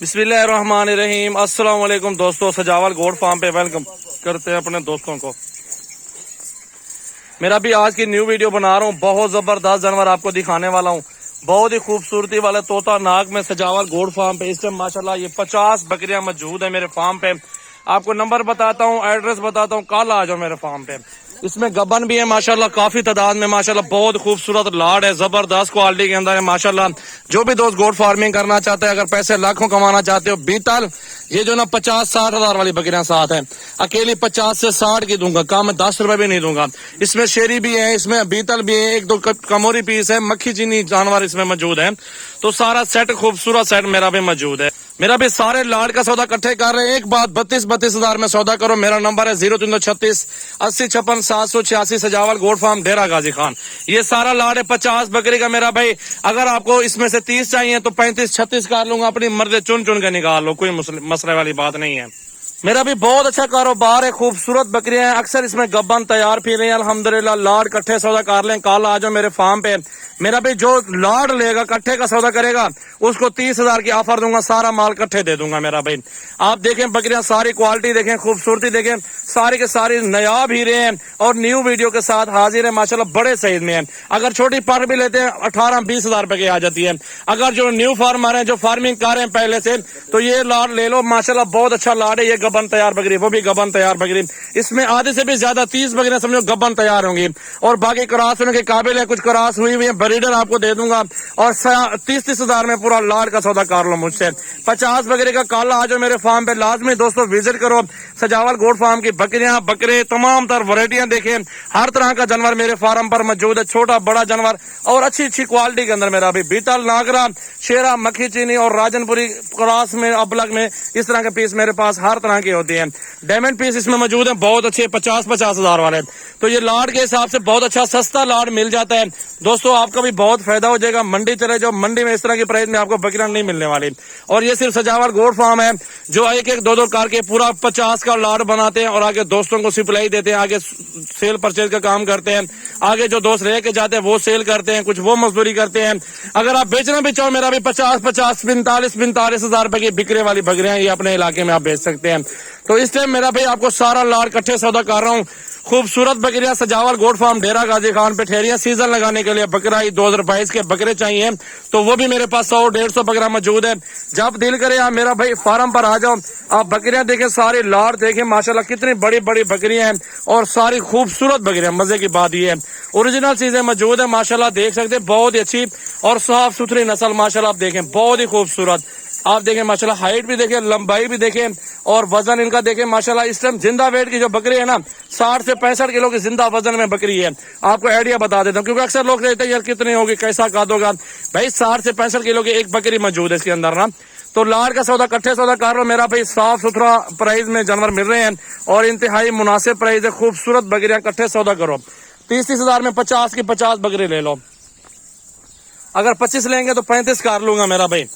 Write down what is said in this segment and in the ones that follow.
बिस्मिल्लाहिर्रहमानिर्रहीम। अस्सलाम वालेकुम दोस्तों, सजावल गोड फार्म पे वेलकम करते हैं अपने दोस्तों को। मेरा भी आज की न्यू वीडियो बना रहा हूँ। बहुत जबरदस्त जानवर आपको दिखाने वाला हूँ। बहुत ही खूबसूरती वाले तोता नाग में सजावल गोड फार्म पे इस टाइम माशाल्लाह ये 50 बकरियां मौजूद है मेरे फार्म पे। आपको नंबर बताता हूँ, एड्रेस बताता हूँ, कल आ जाओ मेरे फार्म पे। इसमें गबन भी है माशाल्लाह, काफी तादाद में माशाल्लाह। बहुत खूबसूरत लाड है, जबरदस्त क्वालिटी के अंदर है माशाल्लाह। जो भी दोस्त गोड फार्मिंग करना चाहते हैं, अगर पैसे लाखों कमाना चाहते हो, बीतल ये जो ना 50-60 हजार वाली बकरियां साथ है, अकेली 50 से 60 की दूंगा, कम 10 रुपए भी नहीं दूंगा। इसमें शेरी भी है, इसमें बीतल भी है, एक दो कमोरी पीस है, मक्खी चीनी जानवर इसमें मौजूद है। तो सारा सेट खूबसूरत सेट मेरा भी मौजूद है। मेरा भी सारे लाड का सौदा इकट्ठे कर रहे हैं। एक बात 32 हजार में सौदा करो। मेरा नंबर है 0336 80 56 786 सजावल गोड फार्म डेरा गाजी खान। ये सारा लाड है 50 बकरी का मेरा भाई। अगर आपको इसमें से 30 चाहिए तो 35-36 कर लूंगा, अपनी मर्जी चुन चुन के निकाल लो, कोई मसले वाली बात नहीं है। मेरा भी बहुत अच्छा कारोबार है, खूबसूरत बकरियां हैं, अक्सर इसमें गब्बन तैयार पी रहे हैं अल्हम्दुलिल्लाह। लाड कट्ठे सौदा कर लें, कल आ जाओ मेरे फार्म पे। मेरा भी जो लाड लेगा कट्ठे का सौदा करेगा उसको 30 हजार की ऑफर दूंगा, सारा माल कट्ठे दे दूंगा मेरा भाई। आप देखें बकरियां, सारी क्वालिटी देखें, खूबसूरती देखें, सारी के सारी नयाब हीरे हैं और न्यू वीडियो के साथ हाजिर है माशाल्लाह, बड़े साइज में है। अगर छोटी पर भी लेते हैं 18-20 हजार रुपए की आ जाती है। अगर जो न्यू फार्मर है, जो फार्मिंग कर रहे हैं पहले से, तो ये लाड ले लो माशाल्लाह, बहुत अच्छा लाड है। ये गबन तैयार बकरी, वो भी गबन तैयार बकरी। इसमें आधे से भी ज्यादा 30 बकरियां समझो गबन तैयार होंगी और बाकी क्रॉस होने के काबिल है। कुछ क्रॉस हुई हुई है, ब्रीडर आपको दे दूंगा और 30 हजार में पूरा लाड का सौदा कर लो मुझसे। 50 बकरे का कल आ जाओ मेरे फार्म पे, लाजमी दोस्तों विजिट करो। सजावल गोड फार्म की बकरियां, बकरे, तमाम तर वैरायटियां देखें। हर तरह का जानवर मेरे फार्म पर मौजूद है, छोटा बड़ा जानवर और अच्छी क्वालिटी के अंदर। मेरा भी बीतल, नागरा, शेरा, मक्खी चीनी और राजनपुरी क्रॉस में, अबलग में, इस तरह के पीस मेरे पास हर तरह के होते हैं। डायमंड पीस इसमें मौजूद है, बहुत अच्छे 50-50 हजार वाले। तो ये लाड के हिसाब से बहुत अच्छा सस्ता लाड मिल जाता है दोस्तों। आपका भी बहुत फायदा हो जाएगा। मंडी चले जाओ, मंडी में इस तरह की प्राइस में आपको बकरियां नहीं मिलने वाली। और ये सिर्फ सजावल गोड फार्म है जो एक एक दो करके पूरा 50 का लाड बनाते हैं और आगे दोस्तों को सप्लाई देते हैं, आगे सेल परचेज का काम करते हैं। आगे जो दोस्त रह के जाते हैं वो सेल करते हैं, कुछ वो मजदूरी करते हैं। अगर आप बेचना भी चाहो, मेरा भी 50-50 45 हजार रुपए की बिक्रे वाली बकरियां ये अपने इलाके में आप बेच सकते हैं। तो इस टाइम मेरा भाई आपको सारा लाड इकट्ठे सौदा कर रहा हूँ। खूबसूरत बकरियां सजावल गोड फार्म डेरा गाजी खान पे ठहरियां। सीजन लगाने के लिए बकरा 2022 के बकरे चाहिए तो वो भी मेरे पास 100-150 बकरा मौजूद है। जब दिल करे आप मेरा भाई फार्म पर आ जाओ, आप बकरियां देखें, सारी लाड देखें माशाल्लाह, कितनी बड़ी बड़ी बकरियां हैं और सारी खूबसूरत बकरियां। मजे की बात ये है ओरिजिनल चीजें मौजूद है माशाल्लाह, देख सकते हैं। बहुत ही अच्छी और साफ सुथरी नस्ल माशाल्लाह, आप देखें, बहुत ही खूबसूरत। आप देखें माशाल्लाह, हाइट भी देखें, लंबाई भी देखें और वजन इनका देखें माशाल्लाह। इस टाइम जिंदा वेट की जो बकरी है ना, 60 से 65 किलो की जिंदा वजन में बकरी है। आपको आइडिया बता देता हूँ, क्योंकि अक्सर लोग कहते हैं यार कितनी होगी, कैसा काद होगा। भाई 60 से 65 किलो की एक बकरी मौजूद है इसके अंदर ना। तो लाड का सौदा इकट्ठे सौदा कर लो मेरा भाई। साफ सुथरा प्राइस में जानवर मिल रहे हैं और इंतहाई मुनासिब प्राइस है। खूबसूरत बकरियां इकट्ठे सौदा करो। 30-30 हजार में 50 की 50 बकरी ले लो। अगर 25 लेंगे तो 35 कर लूंगा मेरा भाई।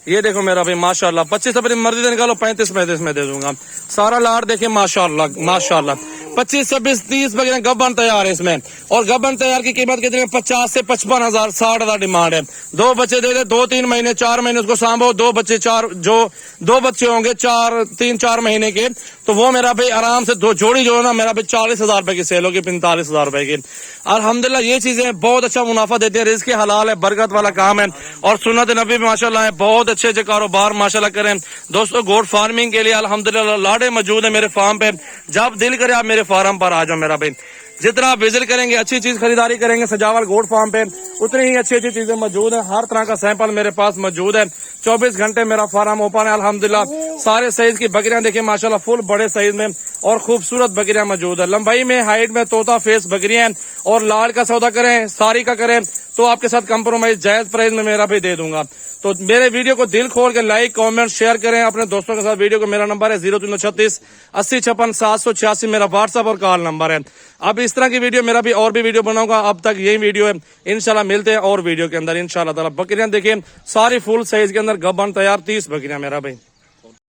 ये देखो मेरा भाई माशाल्लाह, 25 अपनी मर्जी से निकालो, 35-35 में दे दूंगा। सारा लाड देखे माशाल्लाह माशाल्लाह। 25-26-30 बकरियां गबन तैयार है इसमें और गबन तैयार की कीमत कितनी है? 50 से 55 हजार 60 हजार डिमांड है। 2 बच्चे दे दे, 2-3 महीने 4 महीने उसको सांभो। 2 बच्चे 4 जो 2 बच्चे होंगे 3-4 महीने के, तो वो मेरा भाई आराम से 2 जोड़ी जो है ना मेरा भाई 40 हजार रुपए की सेल होगी, 45 हजार रुपए की। अल्हम्दुलिल्लाह ये चीजें बहुत अच्छा मुनाफा देते हैं। रिस्क हलाल है, बरकत वाला काम है और सुन्नत नबी माशाल्लाह है। बहुत अच्छे अच्छे कारोबार माशाल्लाह करें दोस्तों। गोड फार्मिंग के लिए अल्हम्दुलिल्लाह लाडे मौजूद है मेरे फार्म पे। जब दिल करे आप मेरे फार्म पर आ जाओ मेरा भाई। जितना आप विजिट करेंगे, अच्छी चीज खरीदारी करेंगे सजावल गोड फार्म पे, उतनी ही अच्छी अच्छी चीजें मौजूद है। हर तरह का सैंपल मेरे पास मौजूद है। 24 घंटे मेरा फार्म ओपन है अल्हम्दुलिल्लाह। सारे साइज की बकरियां देखिए माशाल्लाह, फुल बड़े साइज में और खूबसूरत बकरियां मौजूद है। लंबाई में, हाइट में तोता फेस बकरियां और लाड का सौदा करें, सारी का करें तो आपके साथ कंप्रोमाइज जायज प्राइस में मेरा भी दे दूंगा। तो मेरे वीडियो को दिल खोल के लाइक कमेंट शेयर करें अपने दोस्तों के साथ वीडियो को। मेरा नंबर है 0336 80 56 786 मेरा व्हाट्सएप और कॉल नंबर है। अब इस तरह की वीडियो मेरा भी और भी वीडियो बनाऊंगा। अब तक यही वीडियो है, इंशाल्लाह मिलते हैं और वीडियो के अंदर इंशाल्लाह ताला। बकरियां देखिए सारी फुल साइज के अंदर गबन तैयार 30 बकरियां मेरा भाई।